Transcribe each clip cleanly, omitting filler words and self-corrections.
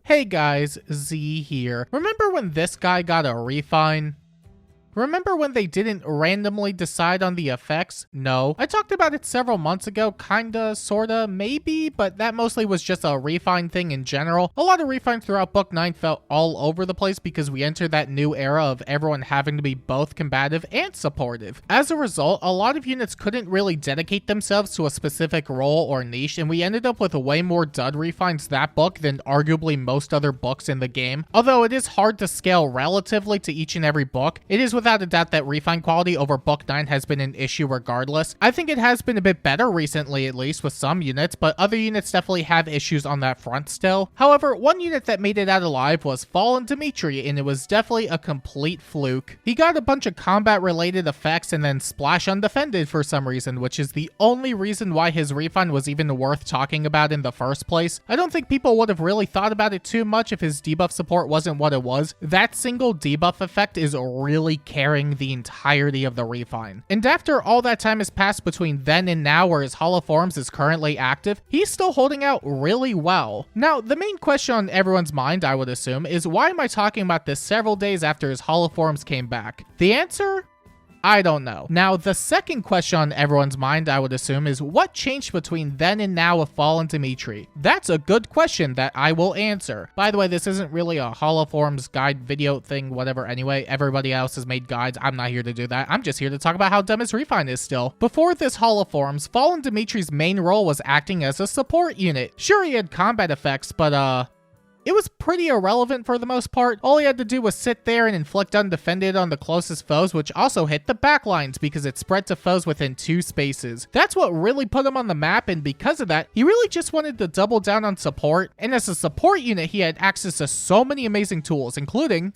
Hey guys, Z here. Remember when this guy got a refine? Remember when they didn't randomly decide on the effects? No. I talked about it several months ago, kinda, sorta, maybe, but that mostly was just a refine thing in general. A lot of refines throughout Book 9 felt all over the place because we entered that new era of everyone having to be both combative and supportive. As a result, a lot of units couldn't really dedicate themselves to a specific role or niche, and we ended up with way more dud refines that book than arguably most other books in the game. Although it is hard to scale relatively to each and every book, it is without a doubt that refine quality over Book 9 has been an issue regardless. I think it has been a bit better recently, at least with some units, but other units definitely have issues on that front still. However, one unit that made it out alive was Fallen Dimitri, and it was definitely a complete fluke. He got a bunch of combat related effects and then splash undefended for some reason, which is the only reason why his refine was even worth talking about in the first place. I don't think people would have really thought about it too much if his debuff support wasn't what it was. That single debuff effect is really carrying the entirety of the refine. And after all that time has passed between then and now where his Hollow Forms is currently active, he's still holding out really well. Now, the main question on everyone's mind, I would assume, is why am I talking about this several days after his Hollow Forms came back? The answer? I don't know. Now, the second question on everyone's mind, I would assume, is what changed between then and now with Fallen Dimitri? That's a good question that I will answer. By the way, this isn't really a Hollow Forms guide video thing, whatever anyway. Everybody else has made guides. I'm not here to do that. I'm just here to talk about how dumb his refine is still. Before this Hollow Forms, Fallen Dimitri's main role was acting as a support unit. Sure, he had combat effects, but it was pretty irrelevant for the most part. All he had to do was sit there and inflict undefended on the closest foes, which also hit the backlines because it spread to foes within 2 spaces. That's what really put him on the map, and because of that, he really just wanted to double down on support. And as a support unit, he had access to so many amazing tools, including...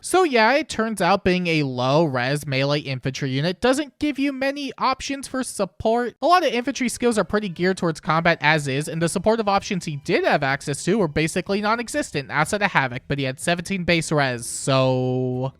So yeah, it turns out being a low-res melee infantry unit doesn't give you many options for support. A lot of infantry skills are pretty geared towards combat as is, and the supportive options he did have access to were basically non-existent outside of Havoc, but he had 17 base res, so...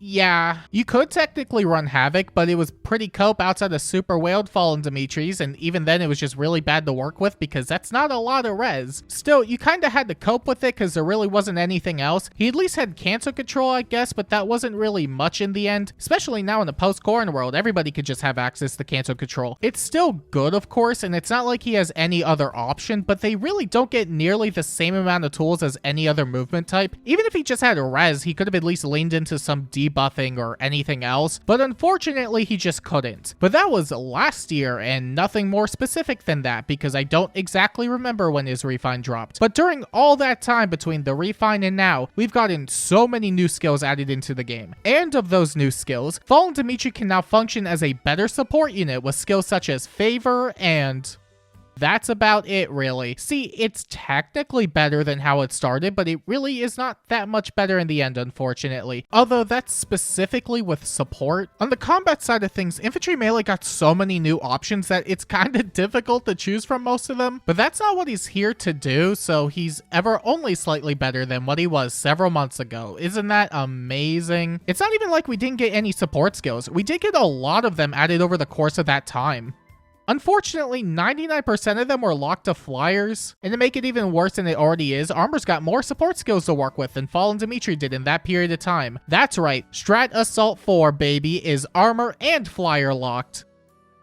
yeah, you could technically run Havoc, but it was pretty cope outside of Super Whaled Fallen Dimitri's, and even then it was just really bad to work with because that's not a lot of res. Still, you kinda had to cope with it because there really wasn't anything else. He at least had cancel control, I guess, but that wasn't really much in the end. Especially now in the post-Corrin world, everybody could just have access to cancel control. It's still good, of course, and it's not like he has any other option, but they really don't get nearly the same amount of tools as any other movement type. Even if he just had res, he could have at least leaned into some debuffing or anything else, but unfortunately he just couldn't. But that was last year and nothing more specific than that because I don't exactly remember when his refine dropped. But during all that time between the refine and now, we've gotten so many new skills added into the game. And of those new skills, Fallen Dimitri can now function as a better support unit with skills such as Favor and... that's about it, really. See, it's technically better than how it started, but it really is not that much better in the end, unfortunately. Although that's specifically with support. On the combat side of things, Infantry Melee got so many new options that it's kind of difficult to choose from most of them. But that's not what he's here to do, so he's ever only slightly better than what he was several months ago. Isn't that amazing? It's not even like we didn't get any support skills. We did get a lot of them added over the course of that time. Unfortunately, 99% of them were locked to flyers, and to make it even worse than it already is, Armor's got more support skills to work with than Fallen Dimitri did in that period of time. That's right, Strat Assault 4, baby, is Armor and Flyer locked.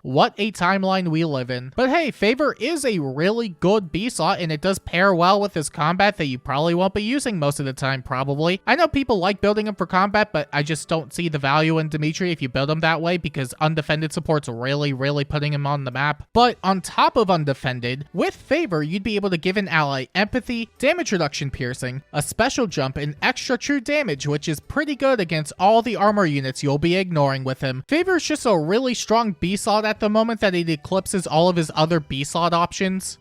What a timeline we live in. But hey, Favor is a really good B-slot, and it does pair well with his combat that you probably won't be using most of the time, probably. I know people like building him for combat, but I just don't see the value in Dimitri if you build him that way, because undefended support's really putting him on the map. But on top of undefended, with Favor, you'd be able to give an ally empathy, damage reduction piercing, a special jump, and extra true damage, which is pretty good against all the armor units you'll be ignoring with him. Favor is just a really strong B-slot at the moment that it eclipses all of his other B-slot options.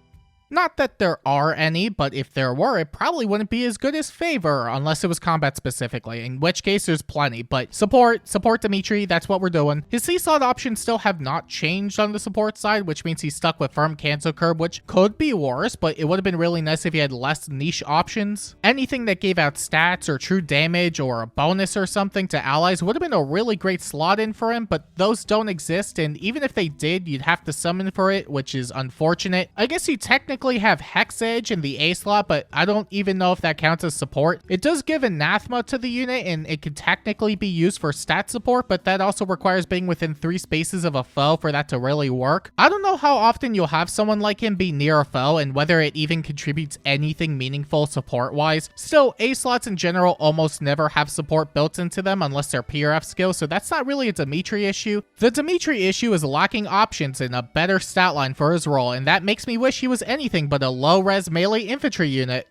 Not that there are any, but if there were, it probably wouldn't be as good as Favor, unless it was combat specifically, in which case there's plenty. But support Dimitri, that's what we're doing. His C-slot options still have not changed on the support side, which means he's stuck with Firm Cancel Curb, which could be worse, but it would have been really nice if he had less niche options. Anything that gave out stats or true damage or a bonus or something to allies would have been a really great slot in for him, but those don't exist, and even if they did, you'd have to summon for it, which is unfortunate. I guess you technically technically have Hex Edge in the A slot, but I don't even know if that counts as support. It does give Anathema to the unit, and it can technically be used for stat support, but that also requires being within 3 spaces of a foe for that to really work. I don't know how often you'll have someone like him be near a foe, and whether it even contributes anything meaningful support-wise. Still, A slots in general almost never have support built into them unless they're PRF skills, so that's not really a Dimitri issue. The Dimitri issue is lacking options and a better stat line for his role, and that makes me wish he was anything but a low-res melee infantry unit.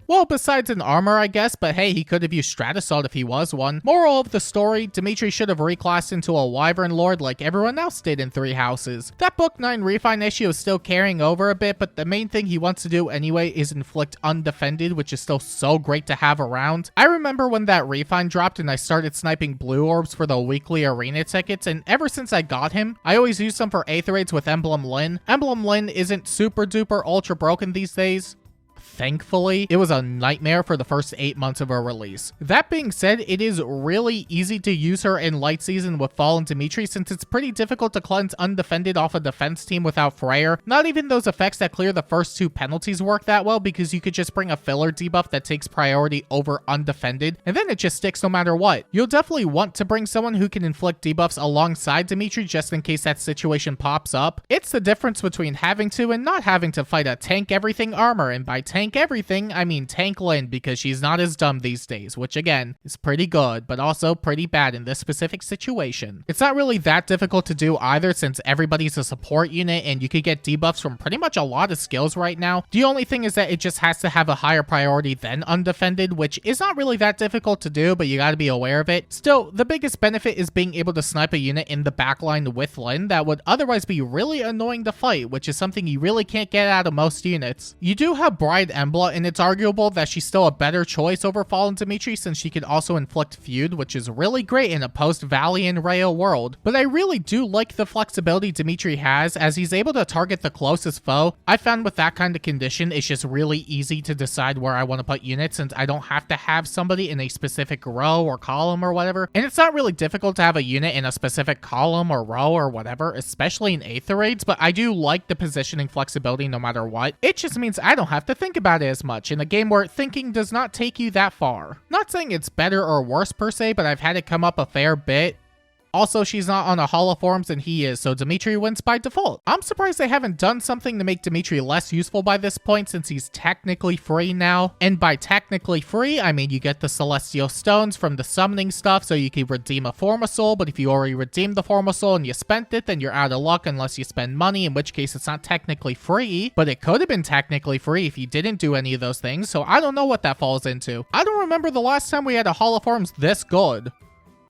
Well, besides an armor, I guess, but hey, he could have used Strat Assault if he was one. Moral of the story, Dimitri should have reclassed into a Wyvern Lord like everyone else did in 3 houses. That Book 9 refine issue is still carrying over a bit, but the main thing he wants to do anyway is inflict undefended, which is still so great to have around. I remember when that refine dropped and I started sniping blue orbs for the weekly arena tickets, and ever since I got him, I always use them for Aether raids with Emblem Lyn. Emblem Lyn isn't super duper ultra broken these days. Thankfully, it was a nightmare for the first 8 months of her release. That being said, it is really easy to use her in Light Season with Fallen Dimitri since it's pretty difficult to cleanse undefended off a defense team without Freyr. Not even those effects that clear the first 2 penalties work that well because you could just bring a filler debuff that takes priority over undefended, and then it just sticks no matter what. You'll definitely want to bring someone who can inflict debuffs alongside Dimitri just in case that situation pops up. It's the difference between having to and not having to fight a tank everything armor, and by tank everything, I mean tank Lyn because she's not as dumb these days, which again, is pretty good, but also pretty bad in this specific situation. It's not really that difficult to do either since everybody's a support unit and you could get debuffs from pretty much a lot of skills right now. The only thing is that it just has to have a higher priority than undefended, which is not really that difficult to do, but you gotta be aware of it. Still, the biggest benefit is being able to snipe a unit in the backline with Lyn that would otherwise be really annoying to fight, which is something you really can't get out of most units. You do have Bride Embla, and it's arguable that she's still a better choice over Fallen Dimitri since she can also inflict Feud, which is really great in a post-Valiant Rayo world. But I really do like the flexibility Dimitri has as he's able to target the closest foe. I found with that kind of condition, it's just really easy to decide where I want to put units since I don't have to have somebody in a specific row or column or whatever. And it's not really difficult to have a unit in a specific column or row or whatever, especially in Aether raids, but I do like the positioning flexibility no matter what. It just means I don't have to think about it as much in a game where thinking does not take you that far. Not saying it's better or worse per se, but I've had it come up a fair bit. Also, she's not on a holoforms and he is, so Dimitri wins by default. I'm surprised they haven't done something to make Dimitri less useful by this point since he's technically free now. And by technically free, I mean you get the Celestial Stones from the summoning stuff so you can redeem a Form of Soul, but if you already redeemed the Form of Soul and you spent it, then you're out of luck unless you spend money, in which case it's not technically free, but it could have been technically free if you didn't do any of those things, so I don't know what that falls into. I don't remember the last time we had a holoforms this good.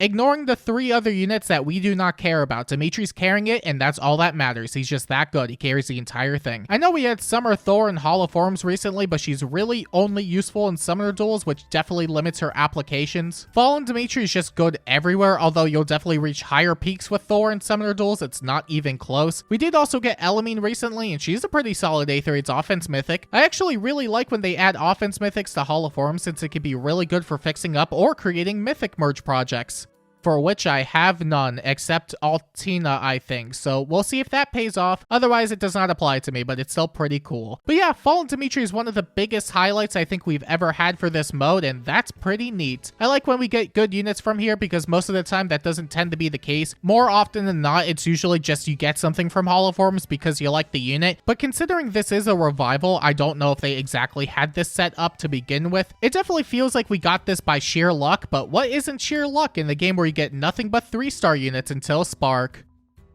Ignoring the 3 other units that we do not care about, Dimitri's carrying it, and that's all that matters. He's just that good. He carries the entire thing. I know we had Summer Thor in holoforms recently, but she's really only useful in summoner duels, which definitely limits her applications. Fallen Dimitri is just good everywhere, although you'll definitely reach higher peaks with Thor in summoner duels. It's not even close. We did also get Elamine recently, and she's a pretty solid Aether Raids offense mythic. I actually really like when they add offense mythics to holoforms since it can be really good for fixing up or creating mythic merge projects, for which I have none, except Altina, I think. So we'll see if that pays off. Otherwise, it does not apply to me, but it's still pretty cool. But yeah, Fallen Dimitri is one of the biggest highlights I think we've ever had for this mode, and that's pretty neat. I like when we get good units from here because most of the time that doesn't tend to be the case. More often than not, it's usually just you get something from holoforms because you like the unit. But considering this is a revival, I don't know if they exactly had this set up to begin with. It definitely feels like we got this by sheer luck, but what isn't sheer luck in the game where you get nothing but 3-star units until Spark?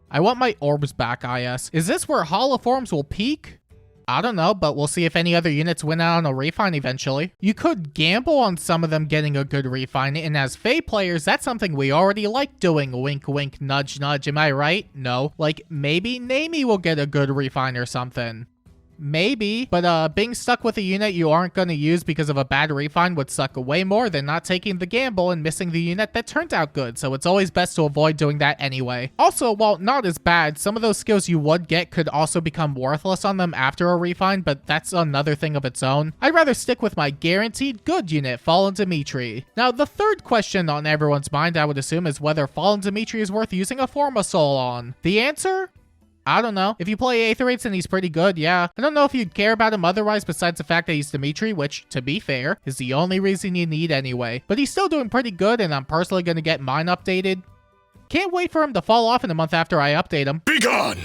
I want my orbs back, IS. Is this where holoforms will peak? I don't know, but we'll see if any other units win out on a refine eventually. You could gamble on some of them getting a good refine, and as Fae players, that's something we already like doing. Wink, wink, nudge, nudge. Am I right? No. Like, maybe Nami will get a good refine or something. Maybe, but being stuck with a unit you aren't going to use because of a bad refine would suck way more than not taking the gamble and missing the unit that turned out good, so it's always best to avoid doing that anyway. Also, while not as bad, some of those skills you would get could also become worthless on them after a refine, but that's another thing of its own. I'd rather stick with my guaranteed good unit, Fallen Dimitri. Now, the third question on everyone's mind, I would assume, is whether Fallen Dimitri is worth using a Form of Soul on. The answer? I don't know. If you play Aether rates, then he's pretty good, yeah. I don't know if you'd care about him otherwise besides the fact that he's Dimitri, which, to be fair, is the only reason you need anyway. But he's still doing pretty good, and I'm personally gonna get mine updated. Can't wait for him to fall off in a month after I update him. Begone!